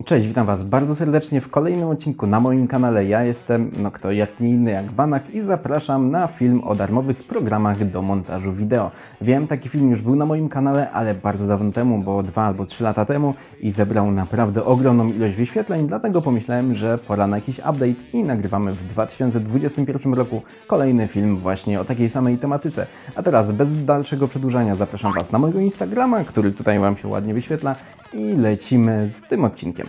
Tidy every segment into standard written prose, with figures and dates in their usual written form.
Cześć, witam Was bardzo serdecznie w kolejnym odcinku na moim kanale. Ja jestem, kto jak nie inny jak Banach i zapraszam na film o darmowych programach do montażu wideo. Wiem, taki film już był na moim kanale, ale bardzo dawno temu, bo 2 albo 3 lata temu i zebrał naprawdę ogromną ilość wyświetleń, dlatego pomyślałem, że pora na jakiś update i nagrywamy w 2021 roku kolejny film właśnie o takiej samej tematyce. A teraz bez dalszego przedłużania zapraszam Was na mojego Instagrama, który tutaj Wam się ładnie wyświetla i lecimy z tym odcinkiem.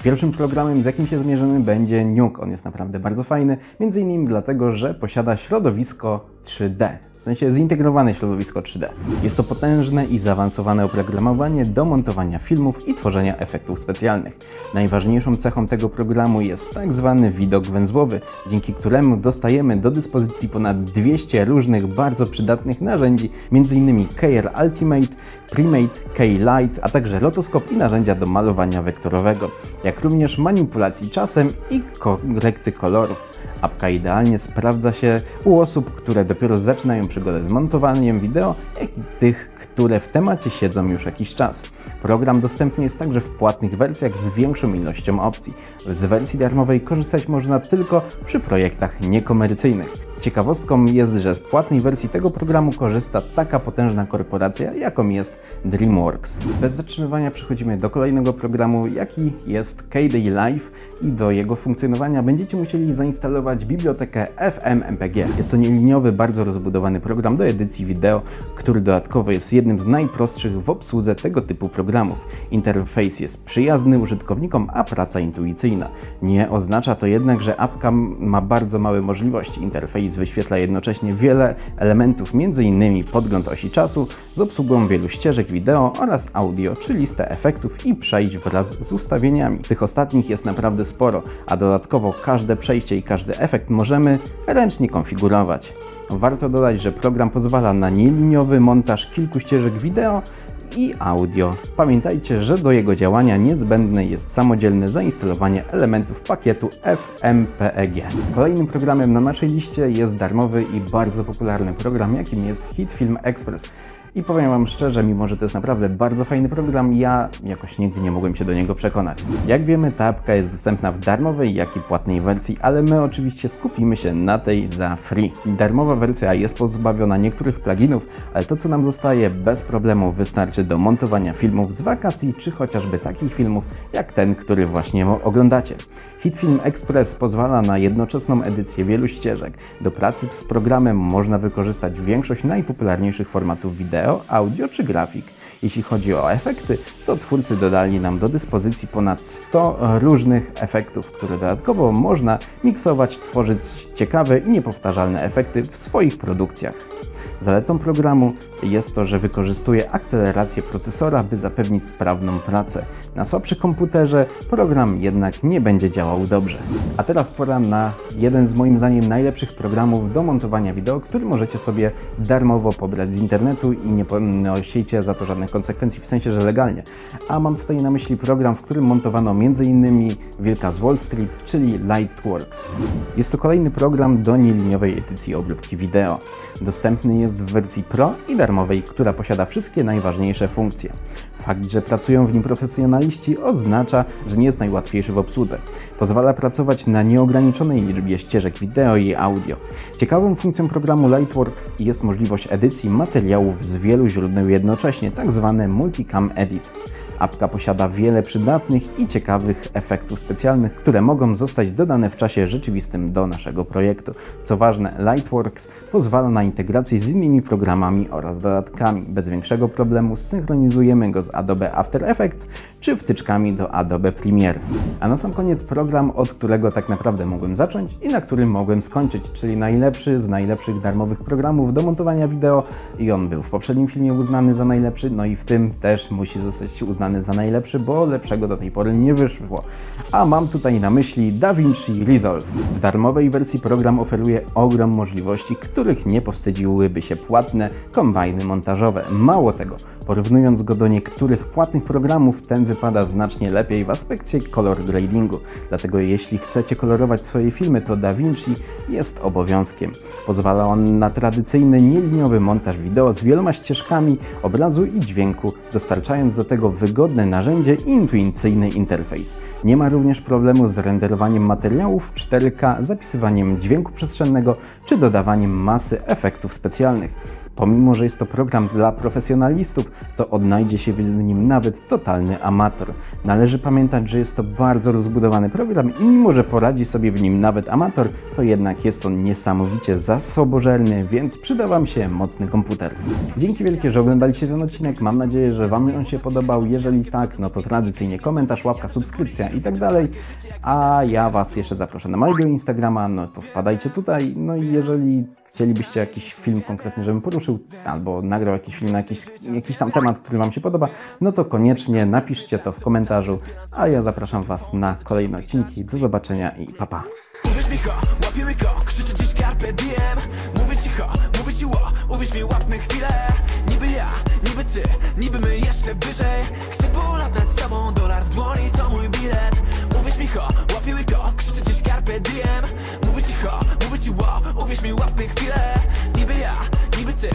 Pierwszym programem, z jakim się zmierzymy, będzie Nuke. On jest naprawdę bardzo fajny, między innymi dlatego, że posiada środowisko 3D. W sensie zintegrowane środowisko 3D. Jest to potężne i zaawansowane oprogramowanie do montowania filmów i tworzenia efektów specjalnych. Najważniejszą cechą tego programu jest tak zwany widok węzłowy, dzięki któremu dostajemy do dyspozycji ponad 200 różnych, bardzo przydatnych narzędzi, m.in. Keyer Ultimate, Premade, K-Light, a także rotoskop i narzędzia do malowania wektorowego, jak również manipulacji czasem i korekty kolorów. Apka idealnie sprawdza się u osób, które dopiero zaczynają przygodę z montowaniem wideo, jak i tych, które w temacie siedzą już jakiś czas. Program dostępny jest także w płatnych wersjach z większą ilością opcji. Z wersji darmowej korzystać można tylko przy projektach niekomercyjnych. Ciekawostką jest, że z płatnej wersji tego programu korzysta taka potężna korporacja, jaką jest DreamWorks. Bez zatrzymywania przechodzimy do kolejnego programu, jaki jest KDLive i do jego funkcjonowania będziecie musieli zainstalować bibliotekę FMMPG. Jest to nieliniowy, bardzo rozbudowany program do edycji wideo, który dodatkowo jest jednym z najprostszych w obsłudze tego typu programów. Interfejs jest przyjazny użytkownikom, a praca intuicyjna. Nie oznacza to jednak, że apka ma bardzo małe możliwości. Interfejs wyświetla jednocześnie wiele elementów, m.in. podgląd osi czasu z obsługą wielu ścieżek wideo oraz audio, czy listę efektów i przejść wraz z ustawieniami. Tych ostatnich jest naprawdę sporo, a dodatkowo każde przejście i każdy efekt możemy ręcznie konfigurować. Warto dodać, że program pozwala na nieliniowy montaż kilku ścieżek wideo i audio. Pamiętajcie, że do jego działania niezbędne jest samodzielne zainstalowanie elementów pakietu FMPEG. Kolejnym programem na naszej liście jest darmowy i bardzo popularny program, jakim jest HitFilm Express. I powiem Wam szczerze, mimo że to jest naprawdę bardzo fajny program, ja jakoś nigdy nie mogłem się do niego przekonać. Jak wiemy, ta apka jest dostępna w darmowej, jak i płatnej wersji, ale my oczywiście skupimy się na tej za free. Darmowa wersja jest pozbawiona niektórych pluginów, ale to, co nam zostaje, bez problemu wystarczy do montowania filmów z wakacji, czy chociażby takich filmów, jak ten, który właśnie oglądacie. HitFilm Express pozwala na jednoczesną edycję wielu ścieżek. Do pracy z programem można wykorzystać większość najpopularniejszych formatów wideo, audio czy grafik. Jeśli chodzi o efekty, to twórcy dodali nam do dyspozycji ponad 100 różnych efektów, które dodatkowo można miksować, tworzyć ciekawe i niepowtarzalne efekty w swoich produkcjach. Zaletą programu jest to, że wykorzystuje akcelerację procesora, by zapewnić sprawną pracę. Na słabszym komputerze program jednak nie będzie działał dobrze. A teraz pora na jeden z moim zdaniem najlepszych programów do montowania wideo, który możecie sobie darmowo pobrać z internetu i nie ponosicie za to żadnych konsekwencji, w sensie, że legalnie. A mam tutaj na myśli program, w którym montowano m.in. Wilka z Wall Street, czyli Lightworks. Jest to kolejny program do nieliniowej edycji obróbki wideo. Dostępny jest w wersji Pro i darmowej, która posiada wszystkie najważniejsze funkcje. Fakt, że pracują w nim profesjonaliści, oznacza, że nie jest najłatwiejszy w obsłudze. Pozwala pracować na nieograniczonej liczbie ścieżek wideo i audio. Ciekawą funkcją programu Lightworks jest możliwość edycji materiałów z wielu źródeł jednocześnie, tzw. Multicam Edit. Apka posiada wiele przydatnych i ciekawych efektów specjalnych, które mogą zostać dodane w czasie rzeczywistym do naszego projektu. Co ważne, Lightworks pozwala na integrację z innymi programami oraz dodatkami. Bez większego problemu zsynchronizujemy go z Adobe After Effects czy wtyczkami do Adobe Premiere. A na sam koniec program, od którego tak naprawdę mogłem zacząć i na którym mogłem skończyć, czyli najlepszy z najlepszych darmowych programów do montowania wideo i on był w poprzednim filmie uznany za najlepszy, no i w tym też musi zostać uznany za najlepszy, bo lepszego do tej pory nie wyszło. A mam tutaj na myśli DaVinci Resolve. W darmowej wersji program oferuje ogrom możliwości, których nie powstydziłyby się płatne kombajny montażowe. Mało tego, Porównując go do niektórych płatnych programów, ten wypada znacznie lepiej w aspekcie color gradingu. Dlatego jeśli chcecie kolorować swoje filmy, to DaVinci jest obowiązkiem. Pozwala on na tradycyjny, nieliniowy montaż wideo z wieloma ścieżkami obrazu i dźwięku, dostarczając do tego wygodne narzędzie i intuicyjny interfejs. Nie ma również problemu z renderowaniem materiałów w 4K, zapisywaniem dźwięku przestrzennego czy dodawaniem masy efektów specjalnych. Pomimo że jest to program dla profesjonalistów, to odnajdzie się w nim nawet totalny amator. Należy pamiętać, że jest to bardzo rozbudowany program i mimo że poradzi sobie w nim nawet amator, to jednak jest on niesamowicie zasobożerny, więc przyda Wam się mocny komputer. Dzięki wielkie, że oglądaliście ten odcinek. Mam nadzieję, że Wam on się podobał. Jeżeli tak, no to tradycyjnie komentarz, łapka, subskrypcja i tak dalej. A ja Was jeszcze zaproszę na mojego Instagrama, no to wpadajcie tutaj. No i jeżeli chcielibyście jakiś film konkretny, żebym poruszył, albo nagrał jakiś film na jakiś tam temat, który Wam się podoba, no to koniecznie napiszcie to w komentarzu, a ja zapraszam Was na kolejne odcinki. Do zobaczenia i pa pa! Uwierz mi, łapie łyko, krzyczy dziś carpe diem. Mówię cicho, mówię ci uwierz mi, łapmy chwilę. Niby ja, niby ty, niby my jeszcze wyżej. Chcę polatać z tobą, dolar w dłoni to mój bilet. Uwierz mi, łapie łyko, krzyczy dziś carpe diem. Mówię cicho, mówię ci uwierz mi, łapmy chwilę. Niby ja, niby ty,